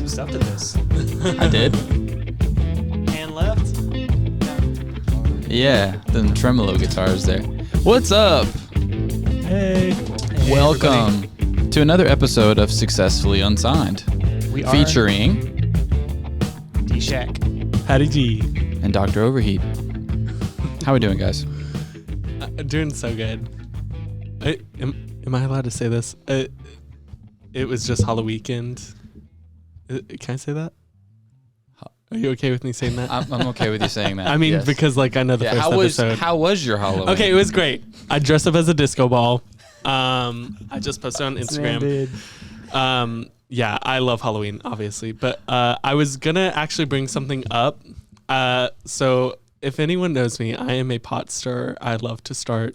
some stuff to this. I did. And left. Yeah, the tremolo guitars there. What's up? Hey. Welcome to another episode of Successfully Unsigned. We are featuring DShack, Patty G. and Dr. Overheat. How we doing, guys? Doing so good. Am I allowed to say this? It was just Halloween. Can I say that? Are you okay with me saying that? I'm okay with you saying that. I mean, yes. because like I know the first episode. How was your Halloween? Okay, it was great. I dressed up as a disco ball. I just posted on Instagram. Yeah, I love Halloween, obviously, but I was gonna actually bring something up. So if anyone knows me, I am a pot stirrer. I love to start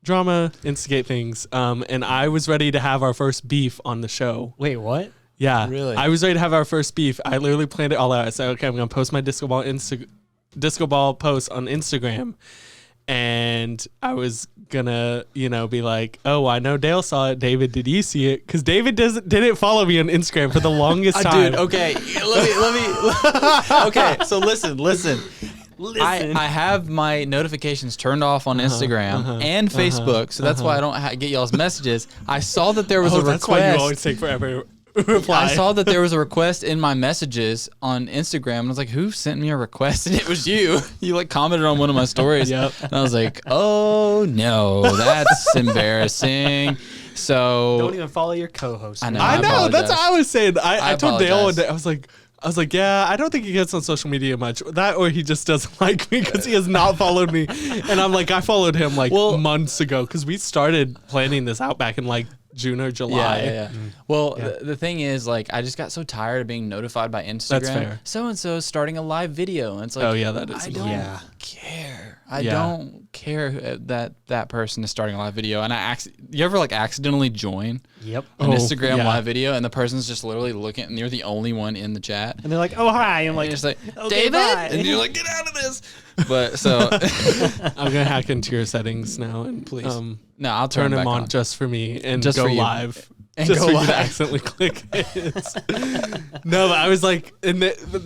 drama, instigate things. And I was ready to have our first beef on the show. Wait, what? Yeah, Really? I was ready to have our first beef. I literally planned it all out. I said, okay, I'm gonna post my disco ball post on Instagram. And I was gonna, be like, oh, I know Dale saw it. David, did you see it? Because David didn't follow me on Instagram for the longest time. Dude, okay. Let me. Okay, so listen. I have my notifications turned off on Instagram and Facebook, so that's why I don't get y'all's messages. I saw that there was a request. That's why you always take forever to reply. I saw that there was a request in my messages on Instagram, and I was like, who sent me a request? And it was you. You commented on one of my stories. Yep. And I was like, oh no, that's embarrassing. So Don't even follow your co-host. I know. I know. apologize. That's what I was saying. I told Dale one apologize. day, I was like, yeah, I don't think he gets on social media much. That or he just doesn't like me because he has not followed me. And I'm like, I followed him months ago because we started planning this out back in June or July. Yeah. Well, the thing is, I just got so tired of being notified by Instagram. That's fair. So-and-so is starting a live video. And it's like, Oh, yeah, that is I annoying. don't care. I don't care that person is starting a live video. And you ever accidentally join Yep. an Oh, Instagram yeah. live video and the person's just literally looking and you're the only one in the chat? And they're like, oh, hi. I'm And like, you're just like, okay, David? bye. And you're like, get out of this. But so, I'm going to hack into your settings now and please. No, I'll turn him him back on just for me and Just go for you. live. And Just go for you live. to accidentally click it. No, but I was like,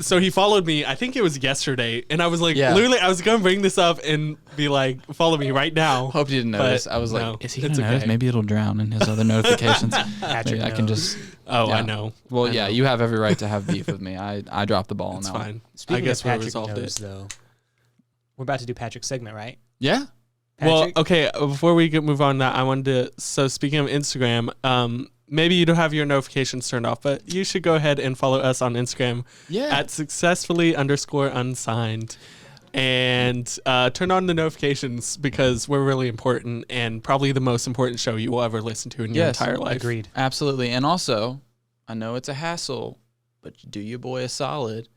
so he followed me. I think it was yesterday, and I was like, Yeah. literally, I was gonna bring this up and be like, follow me right now. Hope you didn't But notice. I was like, no, is he it's going to notice? okay. Maybe it'll drown in his other notifications. Patrick Maybe I can knows. just. Oh, Yeah. I know. Well, I yeah, know. you have every right to have beef with me. I dropped the ball on It's that one. fine. Speaking I guess of we Patrick resolved knows, it. though, we're about to do Patrick's segment, right? Yeah. Well, Patrick? okay. Before we move on, that I wanted to. So speaking of Instagram, maybe you don't have your notifications turned off, but you should go ahead and follow us on Instagram Yeah. at successfully_unsigned. And turn on the notifications because we're really important and probably the most important show you will ever listen to in your Yes, entire life. Agreed. Absolutely. And also, I know it's a hassle, but do your boy a solid.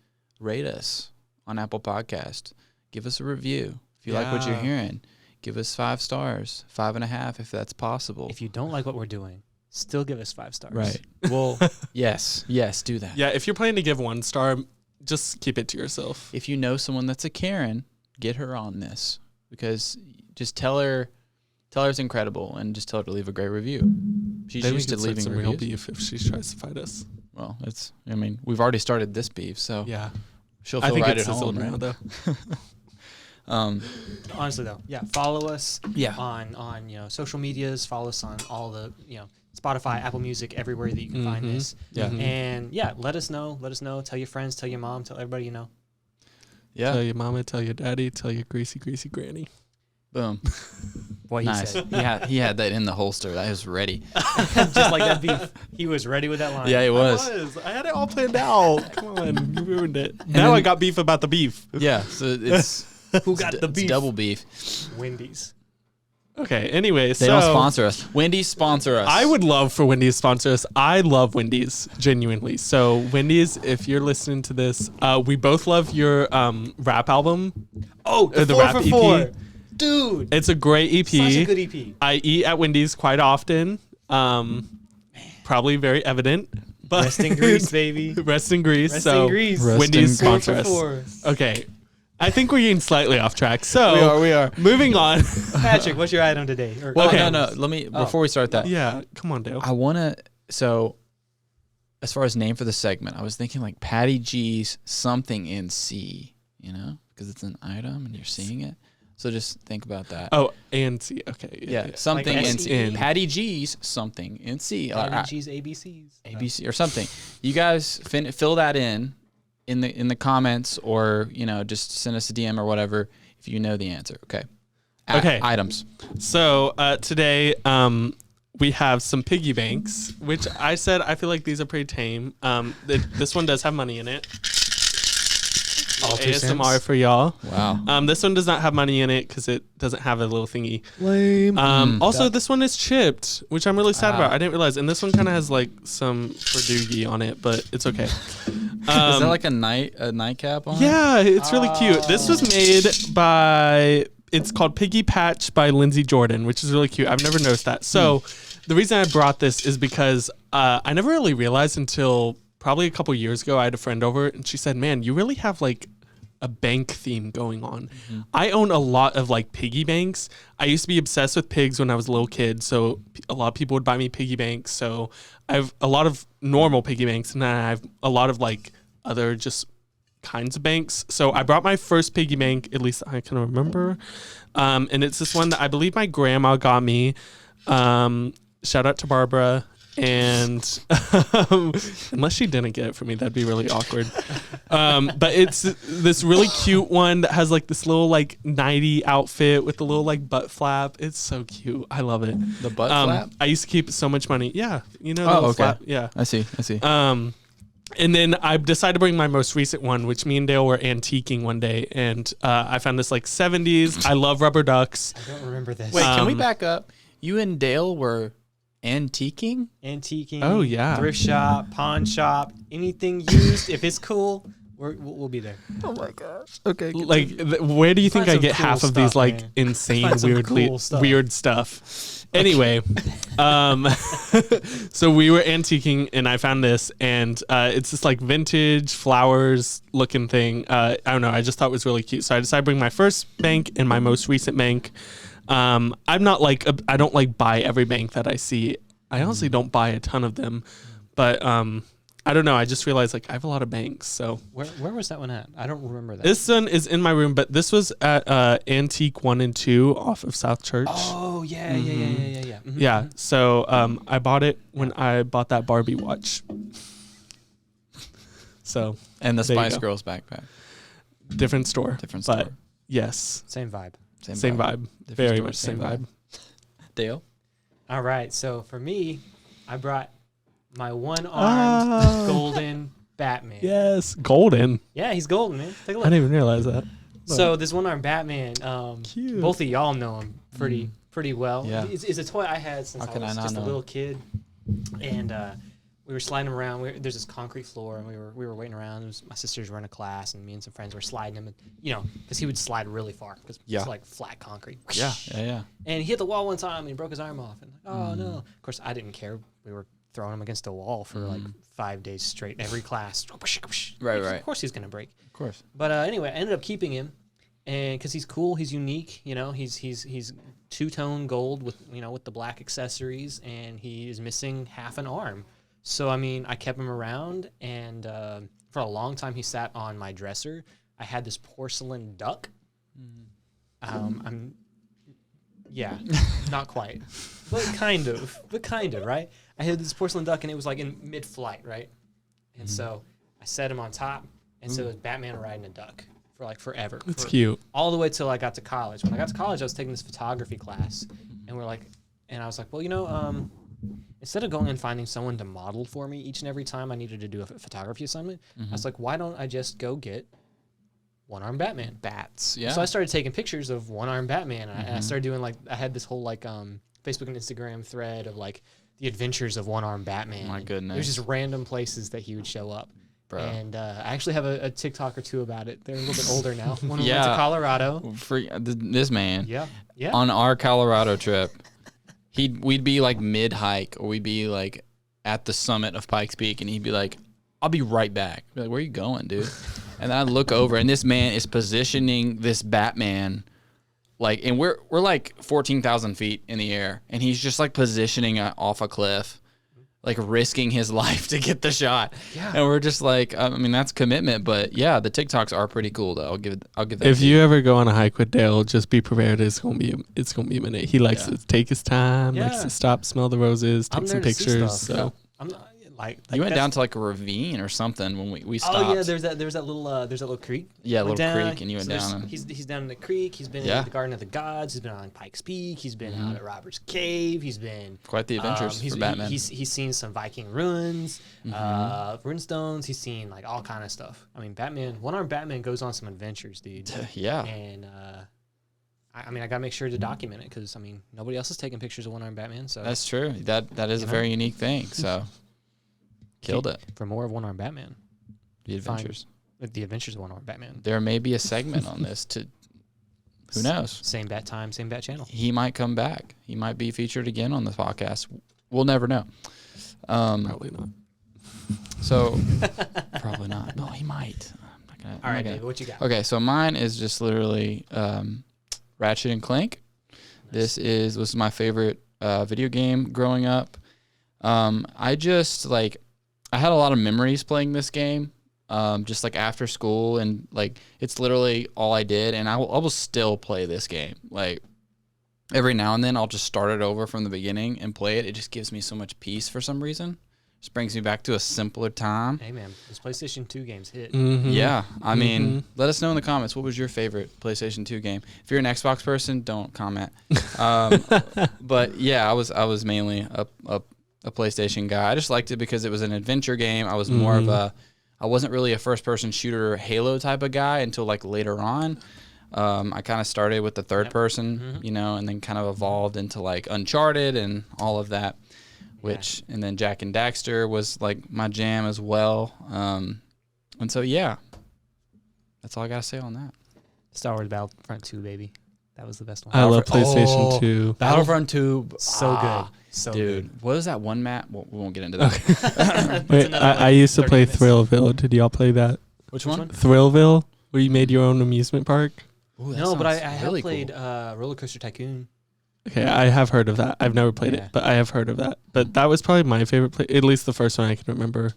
Rate us on Apple Podcast. Give us a review if you like what you're Yeah. hearing. Give us 5 stars, 5.5 if that's possible. If you don't like what we're doing, still give us 5 stars. Right. Well, yes, do that. Yeah, if you're planning to give 1 star, just keep it to yourself. If you know someone that's a Karen, get her on this because just tell her it's incredible and just tell her to leave a great review. She's Then we used to could start leaving some real reviews. beef if she tries to fight us. Well, we've already started this beef, so Yeah, she'll I feel think right it's at sizzled home, now, right? though. Honestly, though, follow us Yeah. on social medias. Follow us on all the Spotify, Apple Music, everywhere that you can find this. Yeah. And let us know. Let us know. Tell your friends. Tell your mom. Tell everybody you know. Yeah. Tell your mama, tell your daddy, tell your greasy granny. Boom. What he Nice. said. He had that in the holster. That was ready. Just like that beef. He was ready with that line. Yeah, it was. I had it all planned out. Come on, you ruined it. Now I got beef about the beef. Yeah. So it's Who got the it's beef? double beef. Wendy's. Okay, anyways. They don't sponsor us. Wendy's sponsor us. I would love for Wendy's to sponsor us. I love Wendy's, genuinely. So, Wendy's, if you're listening to this, we both love your rap album. Oh, the 4 rap for EP. 4. Dude. It's a great EP. Such a good EP. I eat at Wendy's quite often. Probably very evident. But Rest in grease, baby. Rest in grease. Rest so in grease. Wendy's Rest in sponsor grease. us. Okay. I think we're getting slightly off track. So We are. moving on. Patrick, what's your item today? Or- Well, Okay. no. Let me before we start that. Yeah, come on, Dale. I want to. So as far as name for the segment, I was thinking like Patty G's something in C, because it's an item and you're seeing it. So just think about that. Oh, and C. Okay. Yeah, something like in S-E-E? Patty G's something in C. Patty G's ABCs. ABC or something. You guys fill that in the comments, or just send us a DM or whatever if you know the answer. Okay. Okay. Items. So today we have some piggy banks, which I said I feel like these are pretty tame. This one does have money in it. All 2 ASMR cents. for y'all. Wow. This one does not have money in it because it doesn't have a little thingy. Lame. Also, this one is chipped, which I'm really sad about. I didn't realize. And this one kind of has like some Perdoogie on it, but it's okay. Is that like a nightcap on it? Yeah, it's really cute. This was made by, it's called Piggy Patch by Lindsay Jordan, which is really cute. I've never noticed that. So the reason I brought this is because I never really realized until probably a couple years ago, I had a friend over and she said, man, you really have like a bank theme going on. I own a lot of like piggy banks. I used to be obsessed with pigs when I was a little kid. So a lot of people would buy me piggy banks. So I have a lot of normal piggy banks, and then I have a lot of like other just kinds of banks. So I brought my first piggy bank, at least I can remember. And it's this one that I believe my grandma got me. Shout out to Barbara. And unless she didn't get it for me, that'd be really awkward. But it's this really cute one that has like this little like nighty outfit with the little like butt flap. It's so cute. I love it. The butt flap? I used to keep so much money. Yeah. The okay. flap. Yeah. I see. And then I decided to bring my most recent one, which me and Dale were antiquing one day. And I found this like 70s. I love rubber ducks. I don't remember this. Wait, can we back up? You and Dale were antiquing? Antiquing. Oh, yeah. Thrift shop, pawn shop, anything used. If it's cool, we'll be there. Oh my gosh. Okay. Like, where do you think Find I get some cool half of these stuff, like man. insane, Find some weirdly cool stuff. weird stuff? Anyway, so we were antiquing and I found this, and it's this like vintage flowers looking thing. I don't know. I just thought it was really cute. So I decided to bring my first bank and my most recent bank. I'm not like, I don't like buy every bank that I see. I honestly don't buy a ton of them, but I don't know. I just realized like I have a lot of banks. So Where was that one at? I don't remember that. this one is in my room, but this was at Antique 1 and 2 off of South Church. Oh yeah. Mhm. Yeah. So I bought it when I bought that Barbie watch. So And the There you Spice go. Girls backpack. different store. Different But store. Mm-hmm. yes, Same vibe. same vibe. Different Very store, much same same vibe. Dale? All right. So for me, I brought my one-armed golden Batman. Yes, golden. Yeah, he's golden, man. Take a I look. didn't even realize that. So this one-armed Batman, Cute. both of y'all know him pretty well. Yeah. It's a toy I had since How I can I was not just a know? little kid, and we were sliding him around. There's this concrete floor, and we were waiting around. My sisters were in a class, and me and some friends were sliding him, and because he would slide really far because Yeah. it's like flat concrete. Yeah. And he hit the wall one time, and he broke his arm off. And oh no! Of course, I didn't care. We were throwing him against a wall for like 5 days straight. Every class, Right. Of course, he's gonna break. Of course. But anyway, I ended up keeping him, and because he's cool, he's unique. He's two-tone gold with with the black accessories, and he is missing half an arm. So I mean, I kept him around, and for a long time, he sat on my dresser. I had this porcelain duck. Not quite, but kind of, right? I had this porcelain duck, and it was like in mid-flight, right? And so I set him on top, and so it was Batman riding a duck for like forever. It's cute. All the way till I got to college. When I got to college, I was taking this photography class, and I was like, well, instead of going and finding someone to model for me each and every time I needed to do a photography assignment, I was like, why don't I just go get one-armed Batman? Bats. Yeah. So I started taking pictures of one-armed Batman. And I started doing I had this whole Facebook and Instagram thread of like the adventures of one-armed Batman. My goodness. There's just random places that he would show up. Bro. And I actually have a TikTok or two about it. They're a little bit older now. One went to Yeah. Colorado. This man. Yeah. On our Colorado trip, we'd be like mid-hike, or we'd be like at the summit of Pikes Peak, and he'd be like, I'll be right back. I'd be like, where are you going, dude? And then I'd look over, and this man is positioning this Batman, and we're like 14,000 feet in the air, and he's just like positioning it off a cliff, like risking his life to get the shot. Yeah. And we're just like, I mean, that's commitment, but yeah, the TikToks are pretty cool though. I'll give that. If you ever go on a hike with Dale, just be prepared. It's gonna be a minute. He likes to take his time, likes to stop, smell the roses, take some pictures. So I'm not, like you went down to like a ravine or something when we stopped. Oh yeah, there's that little creek. Yeah, Went little down, creek, and you went down. He's down in the creek. He's been in the Garden of the Gods. He's been on Pikes Peak. He's been out at Robert's Cave. He's been quite the adventures for Batman. He's seen some Viking ruins, runestones. He's seen like all kind of stuff. I mean, one-armed Batman goes on some adventures, dude. Yeah. And I mean, I gotta make sure to document it because I mean, nobody else is taking pictures of one-armed Batman. So that's true. That is a very unique thing. So. Killed it. For more of One-Armed Batman. The Adventures. The Adventures of One-Armed Batman. There may be a segment on this to, who knows? Same bat time, same bat channel. He might come back. He might be featured again on the podcast. We'll never know. Probably not. So, probably not. No, he might. All right, David, what you got? Okay, so mine is just literally Ratchet and Clank. Nice. This was my favorite video game growing up. I had a lot of memories playing this game, just like after school, and like it's literally all I did. And I will still play this game. Like every now and then, I'll just start it over from the beginning and play it. It just gives me so much peace for some reason. Just brings me back to a simpler time. Hey man, those PlayStation 2 games hit. Mm-hmm. Yeah, I mean, let us know in the comments what was your favorite PlayStation 2 game. If you're an Xbox person, don't comment. But yeah, I was mainly a PlayStation guy. I just liked it because it was an adventure game. I was more of I wasn't really a first-person shooter Halo type of guy until like later on. I kind of started with the third person, and then kind of evolved into like Uncharted and all of that, and then Jack and Daxter was like my jam as well. And so, yeah, that's all I got to say on that. Star Wars Battlefront 2, baby. That was the best one. I love PlayStation 2. Battlefront 2. So good. So dude, good. what was that one map? Well, we won't get into that. Wait, I used to play Thrillville. Did y'all play that? Which one? Thrillville, where you made your own amusement park. Ooh, no, but I have really played cool. Roller Coaster Tycoon. Okay, I have heard of that. I've never played it, but I have heard of that. But that was probably my favorite play, at least the first one I can remember.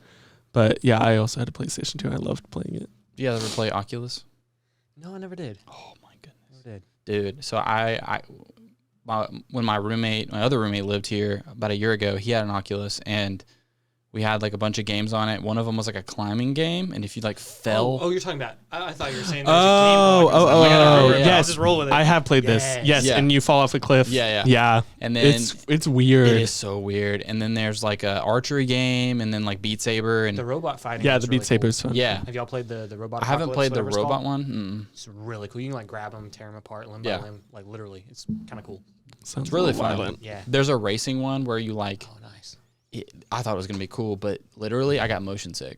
But yeah, I also had a PlayStation 2. I loved playing it. Do you ever play Oculus? No, I never did. Oh my goodness. Never did. Dude, so when my other roommate lived here about a year ago, he had an Oculus, and we had like a bunch of games on it. One of them was like a climbing game, and if you like fell, you're talking about. I thought you were saying. Yes, I'll just roll with it. I have played this. Yes, and you fall off a cliff. Yeah. And then it's weird. It is so weird. And then there's like a archery game, and then like Beat Saber and the robot fighting. Yeah, the Beat Saber's fun. Yeah. Have y'all played the robot? I haven't played the robot called? one. Mm-mm. It's really cool. You can like grab them, tear them apart, limb by limb. Like literally, it's kind of cool. Sounds it's really fun. Violent. Yeah. There's a racing one where you like. Oh, nice. I thought it was gonna be cool, but literally I got motion sick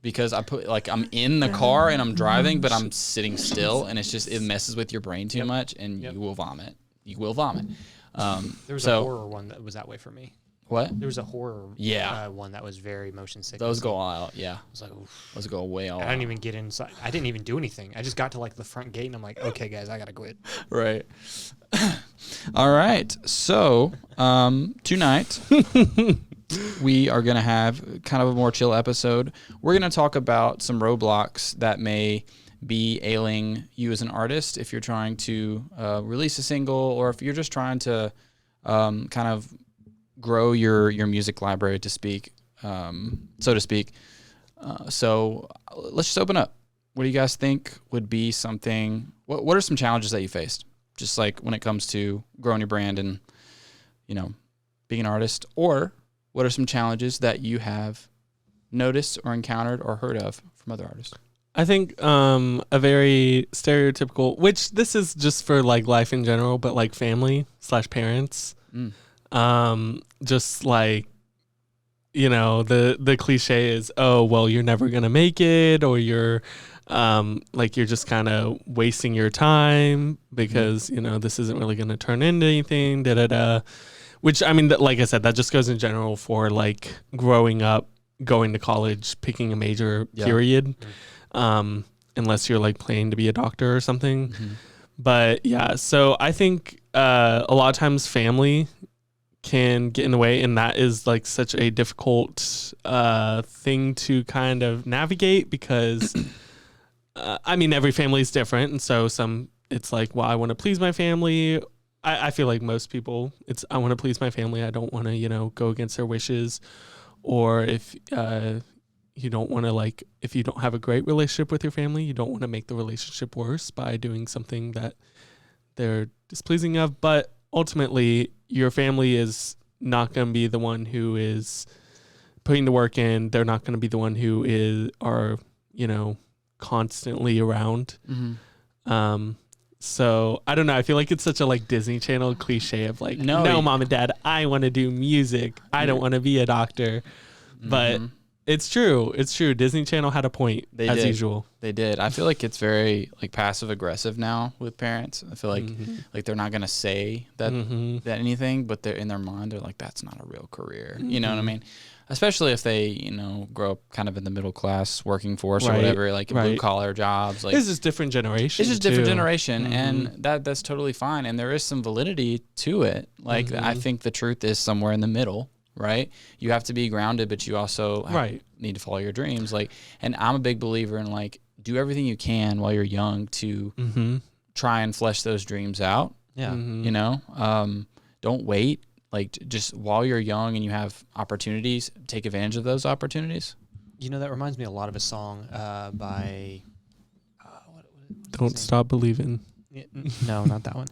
because I'm in the car and I'm driving, but I'm sitting still, and it messes with your brain too much, and you will vomit. You will vomit. There was a horror one that was that way for me. What? There was a horror one that was very motion sick. Those go all out, yeah. I was like, oof. Those go way all out. I didn't even get inside. I didn't even do anything. I just got to like the front gate, and I'm like, okay, guys, I gotta quit. Right. All right. So tonight we are gonna have kind of a more chill episode. We're gonna talk about some roadblocks that may be ailing you as an artist if you're trying to release a single, or if you're just trying to kind of grow your music library, so to speak. So let's just open up. What do you guys think would be something? What are some challenges that you faced, just like when it comes to growing your brand and being an artist? Or what are some challenges that you have noticed or encountered or heard of from other artists? I think a very stereotypical, which this is just for like life in general, but like family/parents. Just like, the cliche is, oh, well, you're never going to make it, or you're just kind of wasting your time because, this isn't really going to turn into anything, which, I mean, like I said, that just goes in general for like growing up, going to college, picking a major period, unless you're like planning to be a doctor or something. But yeah, so I think a lot of times family can get in the way, and that is like such a difficult thing to kind of navigate because I mean every family is different, and so it's like, well, I want to please my family. I feel like most people, it's I want to please my family. I don't want to, go against their wishes. Or if you don't want to, like, if you don't have a great relationship with your family, you don't want to make the relationship worse by doing something that they're displeasing of. But ultimately, your family is not going to be the one who is putting the work in. They're not going to be the one who are constantly around. Mm-hmm. So I don't know. I feel like it's such a like Disney Channel cliche of like, no, mom and dad, I want to do music. I don't want to be a doctor. But it's true. It's true. Disney Channel had a point as usual. They did. I feel like it's very like passive aggressive now with parents. I feel like like they're not gonna say that anything, but they're in their mind. They're like, that's not a real career. You know what I mean? Especially if they, grow up kind of in the middle class working force or whatever, like blue collar jobs. Like this is different generation. It's just different generation, and that's totally fine. And there is some validity to it. Like I think the truth is somewhere in the middle, right? You have to be grounded, but you also need to follow your dreams. Like, and I'm a big believer in like do everything you can while you're young to try and flesh those dreams out. Yeah, don't wait. Like, just while you're young and you have opportunities, take advantage of those opportunities. That reminds me a lot of a song by... Don't Stop Believing. No, not that one.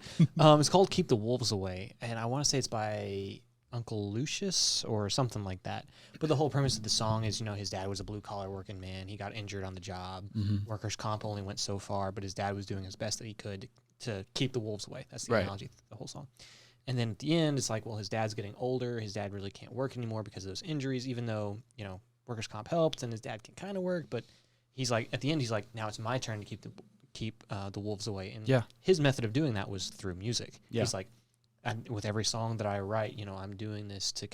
It's called Keep the Wolves Away, and I want to say it's by Uncle Lucius or something like that. But the whole premise of the song is, his dad was a blue-collar working man. He got injured on the job. Workers' comp only went so far, but his dad was doing his best that he could to keep the wolves away. That's the analogy of the whole song. And then at the end, it's like, well, his dad's getting older. His dad really can't work anymore because of those injuries, even though, workers' comp helped and his dad can kind of work. But he's like, at the end, he's like, now it's my turn to keep the wolves away. And his method of doing that was through music. Yeah. He's like, with every song that I write, I'm doing this to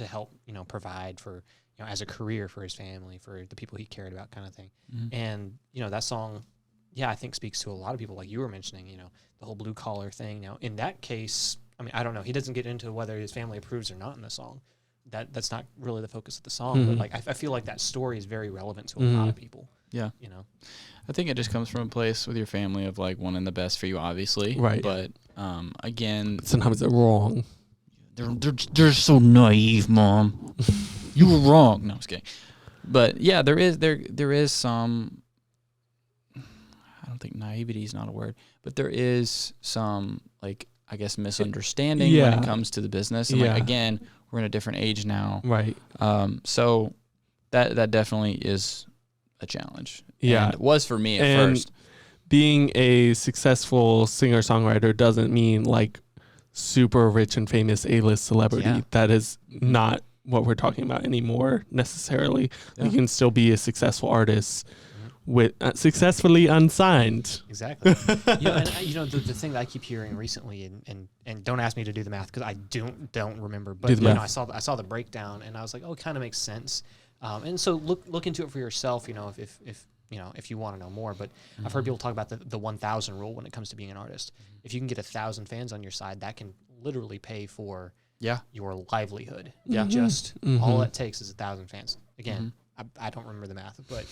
help, provide for, as a career for his family, for the people he cared about kind of thing. And, that song, I think speaks to a lot of people, like you were mentioning, the whole blue collar thing. Now, in that case, I mean, I don't know. He doesn't get into whether his family approves or not in the song. That's not really the focus of the song. But like, I feel like that story is very relevant to a lot of people. Yeah, I think it just comes from a place with your family of like wanting the best for you, obviously. Right. But again, sometimes they're wrong. They're so naive, Mom. You were wrong. No, I was kidding. But yeah, there is some. I don't think naivety is not a word, but there is some like, I guess, misunderstanding when it comes to the business. And like, again, we're in a different age now. Right. So that definitely is a challenge. Yeah. And it was for me at first. Being a successful singer-songwriter doesn't mean like super rich and famous A-list celebrity. Yeah. That is not what we're talking about anymore necessarily. Yeah. You can still be a successful artist with successfully unsigned. Exactly. The thing that I keep hearing recently, and don't ask me to do the math because I don't remember, but I saw the breakdown and I was like, oh, it kind of makes sense. And so look into it for yourself. If you want to know more. But I've heard people talk about the 1,000 rule when it comes to being an artist. If you can get 1,000 fans on your side, that can literally pay for your livelihood. Yeah. Just all it takes is 1,000 fans. Again. I don't remember the math, but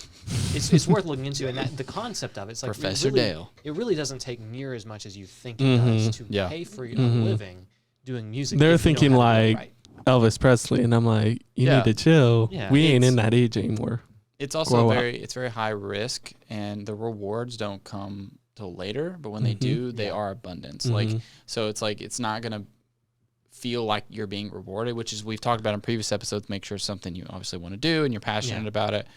it's worth looking into. And the concept of it's like Professor Dale. It really doesn't take near as much as you think it does to pay for a living doing music. They're thinking like Elvis Presley, and I'm like, you need to chill. Yeah, we ain't in that age anymore. It's also very high risk, and the rewards don't come till later. But when they do, they are abundance. Like so, it's like it's not gonna feel like you're being rewarded, which is we've talked about in previous episodes. Make sure it's something you obviously want to do and you're passionate about it,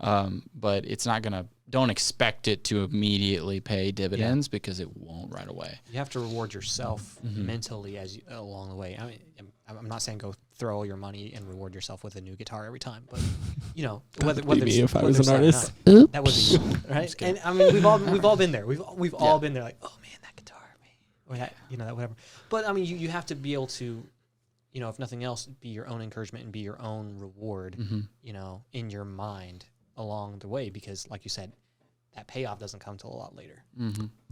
but it's not gonna. Don't expect it to immediately pay dividends because it won't right away. You have to reward yourself mentally along the way. I mean, I'm not saying go throw all your money and reward yourself with a new guitar every time, but whether if I was an artist, that would be you, right. And I mean, we've all been there. We've all been there. Like, oh man, that guitar. Or that, that whatever. But I mean, you have to be able to, if nothing else, be your own encouragement and be your own reward, in your mind along the way, because like you said, that payoff doesn't come till a lot later.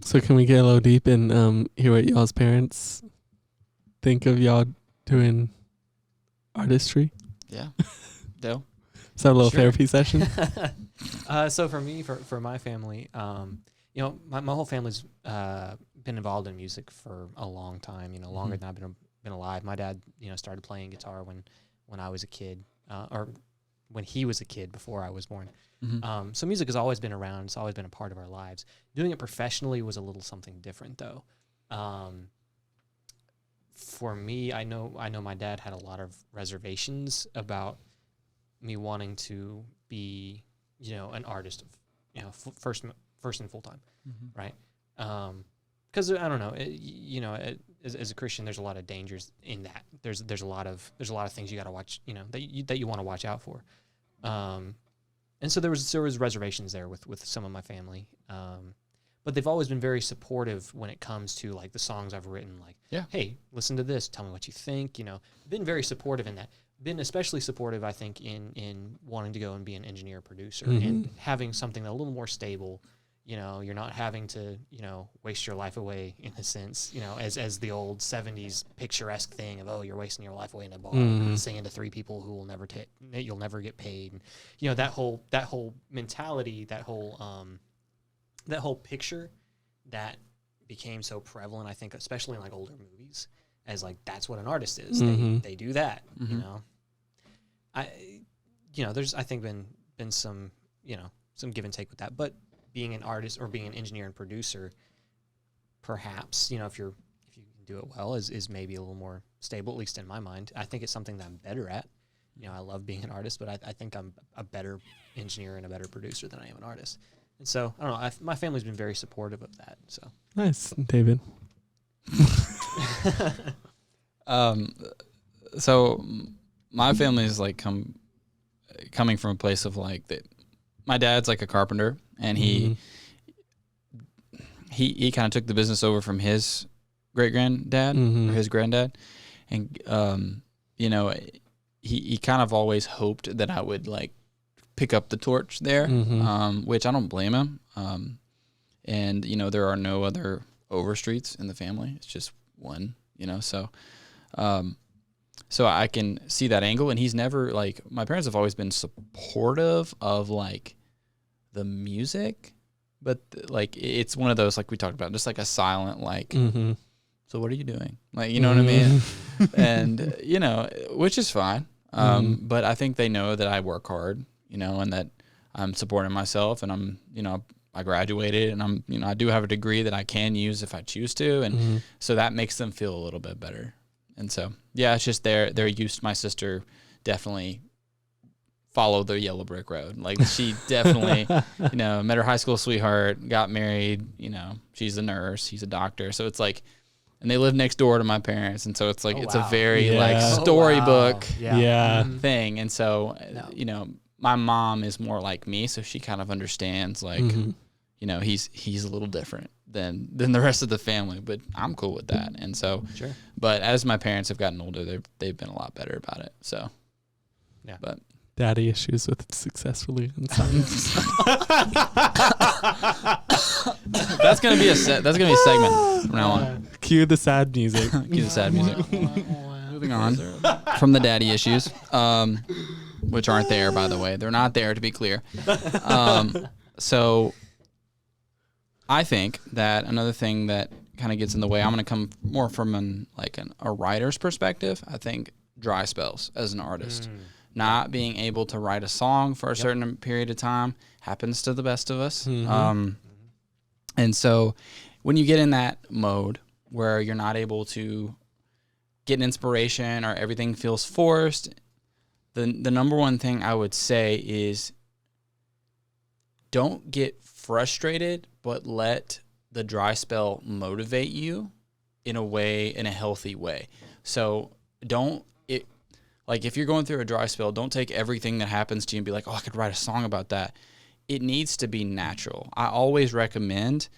So can we get a little deep and hear what y'all's parents think of y'all doing artistry. Yeah. Dale? Is that a little Sure. therapy session? So for me, for my family, my whole family's been involved in music for a long time. Longer than I've been alive. My dad, started playing guitar when I was a kid, or when he was a kid before I was born. Mm-hmm. So music has always been around. It's always been a part of our lives. Doing it professionally was a little something different, though. For me, I know my dad had a lot of reservations about me wanting to be, an artist of, first and full time, right? Because I don't know, as a Christian, there's a lot of dangers in that. There's a lot of things you got to watch, that you want to watch out for. And so there was reservations there with some of my family. But they've always been very supportive when it comes to like the songs I've written. Like, hey, listen to this. Tell me what you think. Been very supportive in that. Been especially supportive, I think, in wanting to go and be an engineer producer and having something a little more stable. You're not having to, waste your life away in a sense. As the old 70s picturesque thing of, oh, you're wasting your life away in a bar singing to 3 people who will never you'll never get paid. And, that whole mentality, that whole picture that became so prevalent, I think, especially in like older movies, as like that's what an artist is. They do that. There's I think been some some give and take with that, but being an artist or being an engineer and producer, perhaps if you can do it well, is maybe a little more stable, at least in my mind. I think it's something that I'm better at. I love being an artist, but I think I'm a better engineer and a better producer than I am an artist. And so, I don't know, my family's been very supportive of that. So Nice, David. So my family is like coming from a place of like that. My dad's like a carpenter, and he kind of took the business over from his great granddad or his granddad, and he kind of always hoped that I would like pick up the torch there, which I don't blame him. And there are no other Overstreets in the family. It's just one, so I can see that angle. And he's never like, my parents have always been supportive of like the music, but like it's one of those, like we talked about, just like a silent like, so what are you doing? Like, you know what I mean? And which is fine. But I think they know that I work hard, and that I'm supporting myself, and I'm, I graduated, and I'm, I do have a degree that I can use if I choose to. And so that makes them feel a little bit better. And so, yeah, it's just they're used. My sister definitely followed the yellow brick road. Like she definitely, met her high school sweetheart, got married, she's a nurse, he's a doctor. So it's like, and they live next door to my parents. And so it's like, it's a very like storybook thing. And so, my mom is more like me. So she kind of understands like, he's a little different than the rest of the family, but I'm cool with that. And so, but as my parents have gotten older, they've been a lot better about it. So, but daddy issues with successfully Unsigned. that's gonna be a segment from now on. Cue the sad music. Cue the sad music. Moving on from the daddy issues, which aren't there, by the way. They're not there, to be clear. So I think that another thing that kind of gets in the way, I'm going to come more from a writer's perspective. I think dry spells as an artist. Not being able to write a song for a certain period of time happens to the best of us. And so when you get in that mode where you're not able to get an inspiration or everything feels forced, the number one thing I would say is don't get frustrated, but let the dry spell motivate you in a healthy way. So if you're going through a dry spell, don't take everything that happens to you and be like, oh, I could write a song about that. It needs to be natural. I always recommend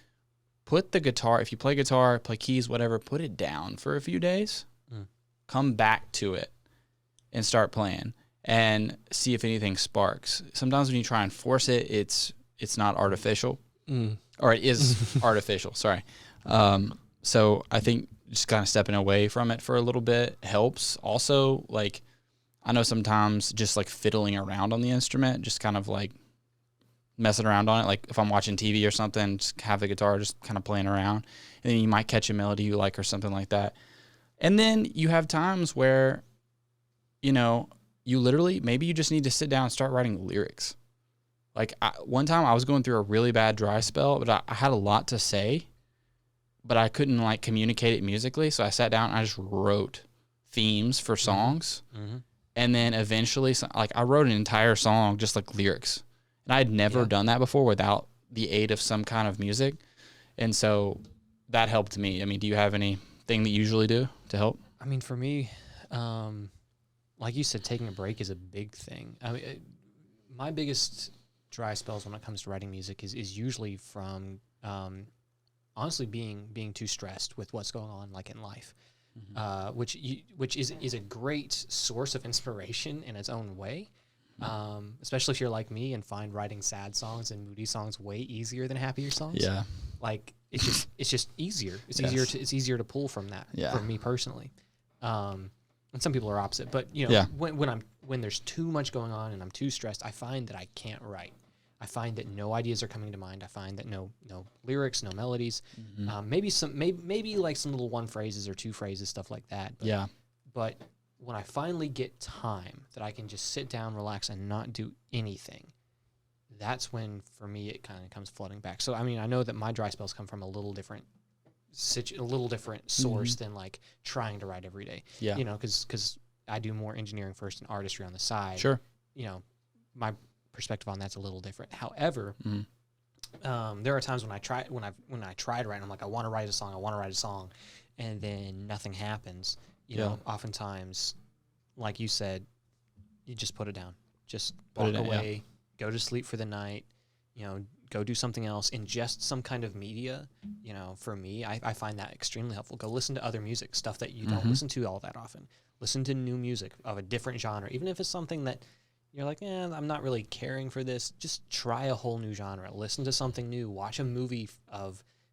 put the guitar, if you play guitar, play keys, whatever, put it down for a few days. Come back to it and start playing and see if anything sparks. Sometimes when you try and force it, it's not artificial. Or it is artificial, sorry. So I think just kind of stepping away from it for a little bit helps. Also, like, I know sometimes just like fiddling around on the instrument, just kind of like messing around on it. Like if I'm watching TV or something, just have the guitar just kind of playing around, and then you might catch a melody you like or something like that. And then you have times where, you know, you literally, maybe you just need to sit down and start writing lyrics. Like one time I was going through a really bad dry spell, but I had a lot to say, but I couldn't like communicate it musically. So I sat down and I just wrote themes for songs. Mm-hmm. And then eventually, like, I wrote an entire song, just like lyrics. And I had never done that before without the aid of some kind of music. And so that helped me. I mean, do you have anything that you usually do to help? I mean, for me, like you said, taking a break is a big thing. I mean, my biggest dry spells when it comes to writing music is usually from, honestly, being too stressed with what's going on, like, in life. Mm-hmm. Which is a great source of inspiration in its own way, especially if you're like me and find writing sad songs and moody songs way easier than happier songs. Yeah, like it's just easier. It's easier to pull from that. Yeah. For me personally, and some people are opposite. But you know, when there's too much going on and I'm too stressed, I find that I can't write. I find that no ideas are coming to mind. I find that no lyrics, no melodies. Mm-hmm. Maybe like some little one phrases or two phrases, stuff like that. But when I finally get time that I can just sit down, relax, and not do anything, that's when, for me, it kind of comes flooding back. So I mean, I know that my dry spells come from a little different source than like trying to write every day. Yeah. You know, because I do more engineering first and artistry on the side. Sure. You know, my perspective on that's a little different. However, there are times when I try to write, I'm like, I want to write a song, and then nothing happens. You know, oftentimes, like you said, you just put it down, just walk away, go to sleep for the night. You know, go do something else, ingest some kind of media. You know, for me, I find that extremely helpful. Go listen to other music, stuff that you don't listen to all that often. Listen to new music of a different genre, even if it's something that you're like, I'm not really caring for this. Just try a whole new genre. Listen to something new. Watch a movie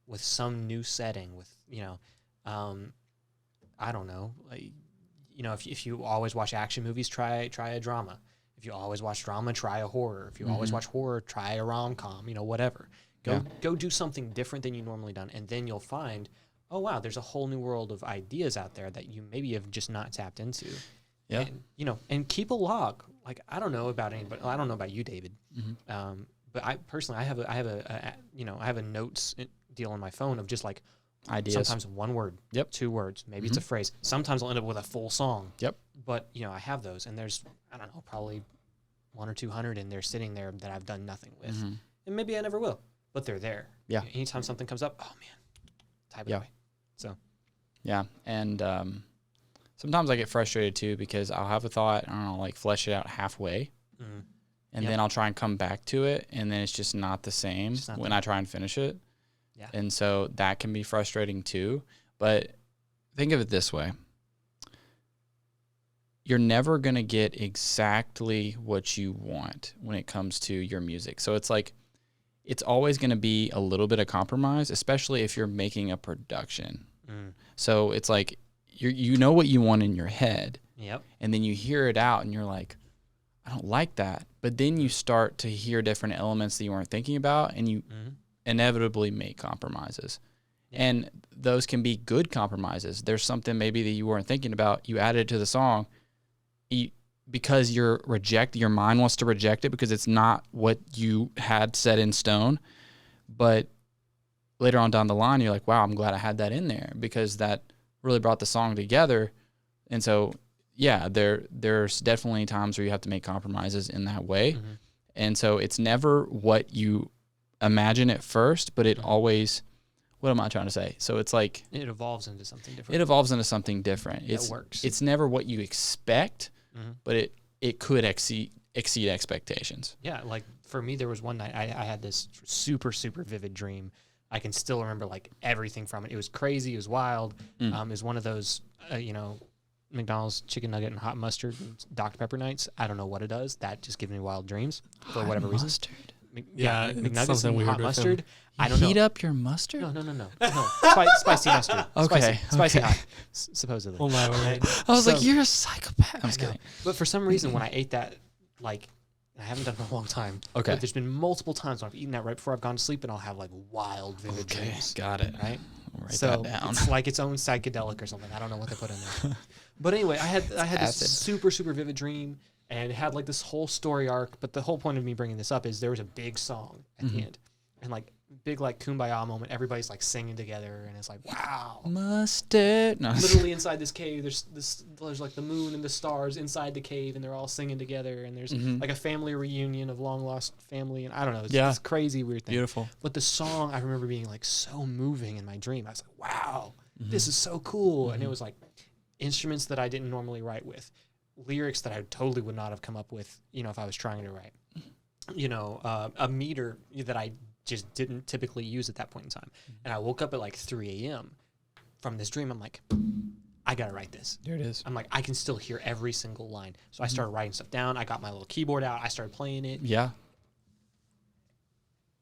with some new setting. With I don't know. Like, you know, if you always watch action movies, try a drama. If you always watch drama, try a horror. If you always watch horror, try a rom-com. You know, whatever. Go do something different than you normally done, and then you'll find, oh wow, there's a whole new world of ideas out there that you maybe have just not tapped into. Yeah. And, you know, and keep a log. Like, I don't know about anybody. I don't know about you, David. Mm-hmm. But I personally, I have a notes deal on my phone of just like ideas. Sometimes one word, 2 words, maybe it's a phrase. Sometimes I'll end up with a full song. Yep. But you know, I have those, and there's, I don't know, probably 100 or 200, and they're sitting there that I've done nothing with, and maybe I never will, but they're there. Yeah. Anytime something comes up, oh man, type it away. So. Yeah, and sometimes I get frustrated too because I'll have a thought and I'll like flesh it out halfway, and then I'll try and come back to it, and then it's just not the same when I try and finish it. Yeah. And so that can be frustrating too. But think of it this way. You're never going to get exactly what you want when it comes to your music. So it's like, it's always going to be a little bit of compromise, especially if you're making a production. So it's like, you know what you want in your head. Yep. And then you hear it out and you're like, I don't like that. But then you start to hear different elements that you weren't thinking about, and you inevitably make compromises. Yeah. And those can be good compromises. There's something maybe that you weren't thinking about. You added it to the song because your mind wants to reject it because it's not what you had set in stone. But later on down the line, you're like, wow, I'm glad I had that in there because that really brought the song together. And so, yeah, there's definitely times where you have to make compromises in that way. And so it's never what you imagine at first, but it always, what am I trying to say? So it's like, it evolves into something different. It works. It's never what you expect, but it could exceed expectations. Yeah, like for me, there was one night I had this super, super vivid dream. I can still remember like everything from it. It was crazy. It was wild. It was one of those, McDonald's chicken nugget and hot mustard and Dr. Pepper nights. I don't know what it does. That just gives me wild dreams for whatever reason. McNuggets something and weird hot with mustard. him. I don't know. Heat up your mustard? No. Spicy mustard. Okay, Spicy okay. hot, supposedly. Oh my word. Right? I was So- like, you're a psychopath. I'm just kidding. But for some reason, when I ate that, like, I haven't done it in a long time. Okay. But there's been multiple times when I've eaten that right before I've gone to sleep, and I'll have like wild, vivid dreams. Got it. Right. I'll write So that down. it's like its own psychedelic or something. I don't know what they put in there. But anyway, I had this acid. super vivid dream, and it had like this whole story arc. But the whole point of me bringing this up is there was a big song at the end, and like big like kumbaya moment. Everybody's like singing together, and it's like wow. Mustard. No. Literally inside this cave, there's like the moon and the stars inside the cave, and they're all singing together, and there's like a family reunion of long lost family, and I don't know, it's this crazy weird thing. Beautiful. But the song, I remember being like so moving in my dream. I was like, wow, this is so cool, and it was like instruments that I didn't normally write with, lyrics that I totally would not have come up with, if I was trying to write, a meter that I just didn't typically use at that point in time. And I woke up at like 3 a.m. from this dream. I'm like, I gotta write this. There it is. I'm like, I can still hear every single line. So I started writing stuff down. I got my little keyboard out. I started playing it. Yeah.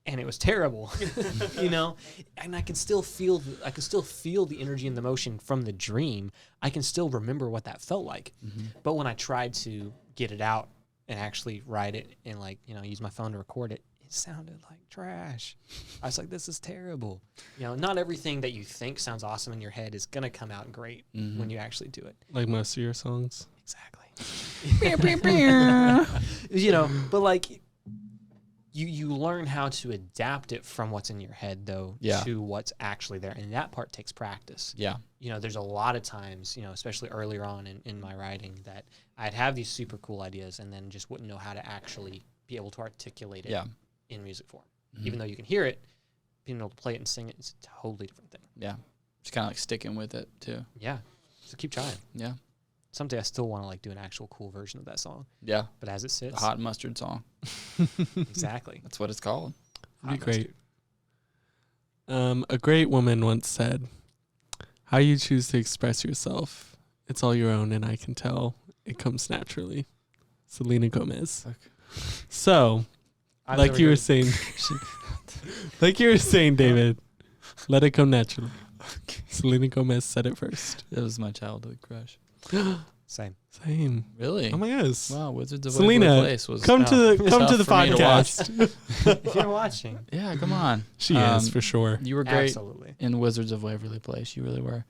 And it was terrible, and I can still feel the energy and the motion from the dream. I can still remember what that felt like. But when I tried to get it out and actually write it and use my phone to record it, it sounded like trash. I was like, this is terrible. Not everything that you think sounds awesome in your head is going to come out great when you actually do it. Like most of your songs. Exactly. But like you learn how to adapt it from what's in your head though to what's actually there. And that part takes practice. Yeah. There's a lot of times, especially earlier on in my writing, that I'd have these super cool ideas and then just wouldn't know how to actually be able to articulate it in music form. Even though you can hear it, being able to play it and sing it is a totally different thing. Yeah. Just kind of like sticking with it too. Yeah. So keep trying. Yeah. Someday I still want to do an actual cool version of that song. Yeah. But as it sits. The hot mustard song. Exactly. That's what it's called. It'd be great. A great woman once said, how you choose to express yourself, it's all your own, and I can tell it comes naturally. Selena Gomez. Okay. So, like you were saying, David, let it come naturally. Okay. Selena Gomez said it first. That was my childhood crush. Same. Really? Oh my gosh. Wow, Wizards of Selena, Waverly Place was come to the podcast. If you're watching. Yeah, come on. She is for sure. You were great Absolutely. in Wizards of Waverly Place. You really were.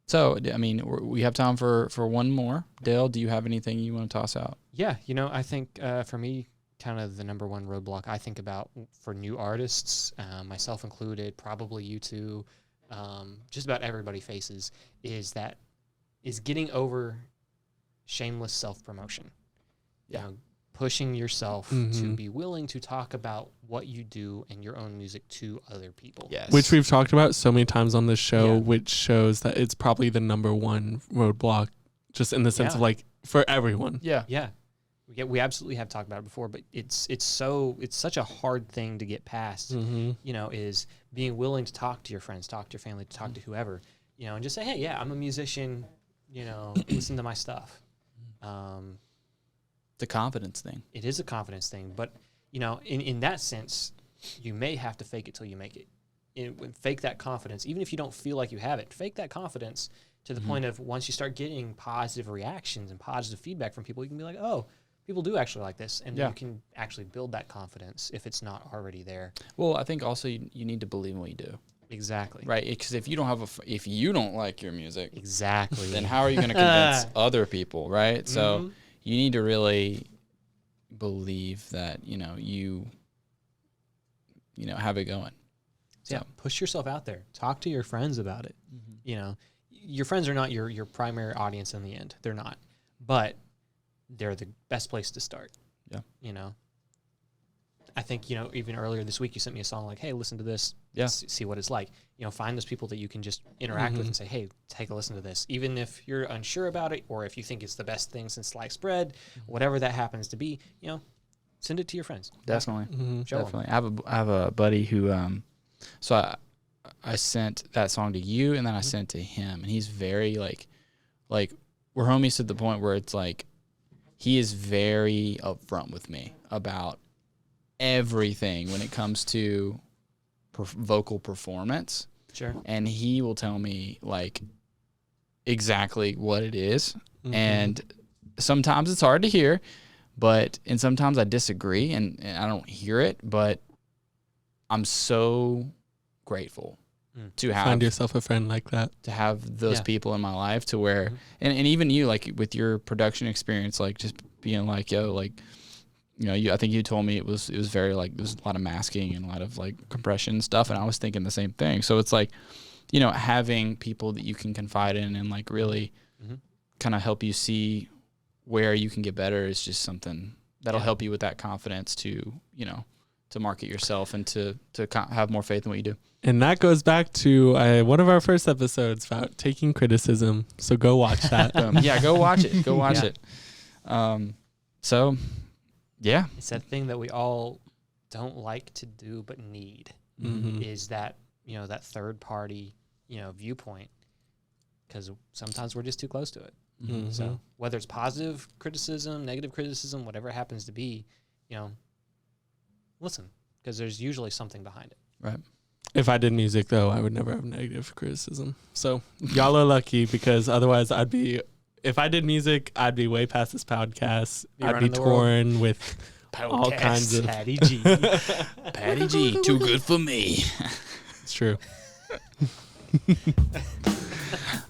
So, I mean, we have time for one more. Dale, do you have anything you want to toss out? Yeah, I think for me, kind of the number one roadblock I think about for new artists, myself included, probably you two, just about everybody faces, is getting over shameless self-promotion. Yeah. Pushing yourself to be willing to talk about what you do and your own music to other people. Yes. Which we've talked about so many times on this show, which shows that it's probably the number one roadblock, just in the sense of like for everyone. Yeah. Yeah. We absolutely have talked about it before, but it's such a hard thing to get past, is being willing to talk to your friends, talk to your family, to talk to whoever, and just say, hey, yeah, I'm a musician, listen to my stuff. The confidence thing. It is a confidence thing, but in that sense, you may have to fake it till you make it. Fake that confidence, even if you don't feel like you have it. Fake that confidence to the point of once you start getting positive reactions and positive feedback from people, you can be like, oh, people do actually like this, and you can actually build that confidence if it's not already there. Well, I think also you need to believe in what you do. Exactly. Right, because if you don't like your music, exactly, then how are you going to convince other people, right? So you need to really believe that you have it going. So. Yeah, push yourself out there. Talk to your friends about it. Your friends are not your primary audience in the end. They're not, but they're the best place to start. Yeah. I think, even earlier this week you sent me a song like, hey, listen to this. Yeah. See what it's like. Find those people that you can just interact with and say, hey, take a listen to this. Even if you're unsure about it or if you think it's the best thing since sliced bread, whatever that happens to be, send it to your friends. Definitely. Show Definitely. I have a buddy who, so I sent that song to you and then I sent it to him, and he's very like we're homies to the point where it's like, he is very upfront with me about everything when it comes to vocal performance. Sure. And he will tell me like exactly what it is. Mm-hmm. And sometimes it's hard to hear, and sometimes I disagree and I don't hear it, but I'm so grateful to have find yourself a friend like that, to have those people in my life to where, and even you, like with your production experience, like just being like, yo, like, you know, I think you told me it was very like, there was a lot of masking and a lot of like compression stuff. And I was thinking the same thing. So it's like, you know, having people that you can confide in and like really kind of help you see where you can get better is just something that'll help you with that confidence to, you know, to market yourself and to have more faith in what you do. And that goes back to one of our first episodes about taking criticism. So go watch that. Go watch it. Go watch it. So, yeah. It's that thing that we all don't like to do but need is that, you know, that third party, you know, viewpoint, because sometimes we're just too close to it. So whether it's positive criticism, negative criticism, whatever it happens to be, you know, listen, because there's usually something behind it. Right. If I did music, though, I would never have negative criticism. So y'all are lucky, because otherwise if I did music, I'd be way past this podcast. I'd be torn with all kinds of... Patty G. Patty G, too good for me. It's true.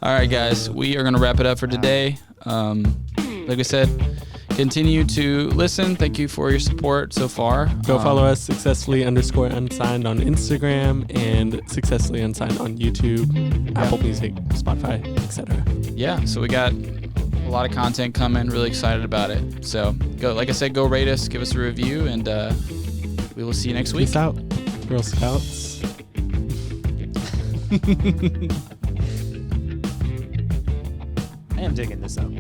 All right, guys, we are going to wrap it up for today. Like I said, continue to listen. Thank you for your support so far. Go follow us, successfully_unsigned on Instagram and successfully unsigned on YouTube, Apple Music, Spotify, etc. Yeah, so we got a lot of content coming. Really excited about it. So go, like I said, go rate us, give us a review, and we will see you next week. Peace out, Girl Scouts. I am digging this up.